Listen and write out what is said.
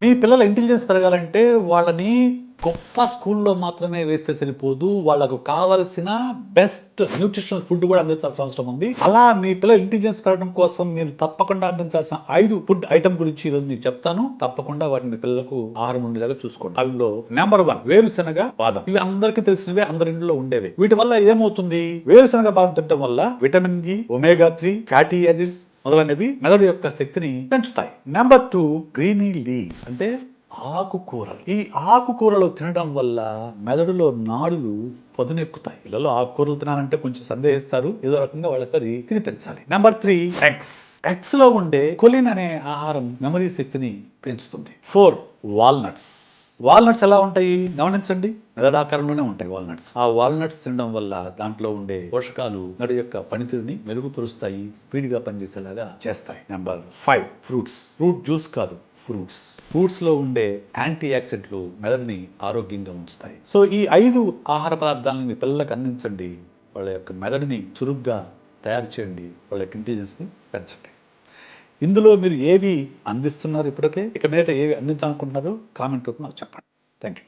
మీ పిల్లల ఇంటెలిజెన్స్ పెరగాలంటే వాళ్ళని గొప్ప స్కూల్లో మాత్రమే వేస్తే సరిపోదు. వాళ్ళకు కావలసిన బెస్ట్ న్యూట్రిషనల్ ఫుడ్ కూడా అందించాల్సిన అవసరం ఉంది. అలా మీ పిల్లల ఇంటెలిజెన్స్ పెరగడం కోసం మీరు తప్పకుండా అందించాల్సిన 5 ఫుడ్ ఐటమ్ గురించి ఈరోజు మీకు చెప్తాను. తప్పకుండా వాటిని మీ పిల్లలకు ఆహారం ఉండేలాగా చూసుకోండి. అందులో నెంబర్ 1 వేరుశనగ బాదం. ఇవి అందరికీ తెలిసినవే, అందరి ఇంట్లో ఉండేవి. వీటి వల్ల ఏమవుతుంది? వేరుశనగ బాదం తినడం వల్ల vitamin E, omega 3, fatty acids మొదలైనవి మెదడు యొక్క శక్తిని పెంచుతాయి. నెంబర్ 2 గ్రీనీ లీవ్ అంటే ఆకుకూరలు. ఈ ఆకుకూరలు తినడం వల్ల మెదడులో నాడులు పదునెక్కుతాయి. పిల్లలు ఆకుకూరలు తినాలంటే కొంచెం సందేహిస్తారు. ఏదో రకంగా వాళ్ళకి అది తినిపించాలి. Number 3 eggs. ఎగ్స్ లో ఉండే కొలిన్ అనే ఆహారం మెమరీ శక్తిని పెంచుతుంది. 4 వాల్నట్స్. వాల్నట్స్ ఎలా ఉంటాయి గమనించండి. మెదడాకారంలోనే ఉంటాయి వాల్నట్స్. ఆ వాల్నట్స్ తినడం వల్ల దాంట్లో ఉండే పోషకాలు మెదడు యొక్క పనితీరుని మెరుగుపరుస్తాయి, స్పీడ్ గా పనిచేసేలాగా చేస్తాయి. Number 5 fruits. ఫ్రూట్ జ్యూస్ కాదు, ఫ్రూట్స్. ఫ్రూట్స్ లో ఉండే యాంటీ ఆక్సిడెంట్లు మెదడుని ఆరోగ్యంగా ఉంచుతాయి. సో ఈ 5 ఆహార పదార్థాలను మీ పిల్లలకు అందించండి. వాళ్ళ యొక్క మెదడుని చురుగ్గా తయారు చేయండి. వాళ్ళ యొక్క ఇంటెలిజెన్స్ ని పెంచండి. ఇందులో మీరు ఏవి అందిస్తున్నారు ఇప్పటికే, ఇక మీద ఏవి అందించాలనుకుంటున్నారో కామెంట్ రూపంలో నాకు చెప్పండి. Thank you.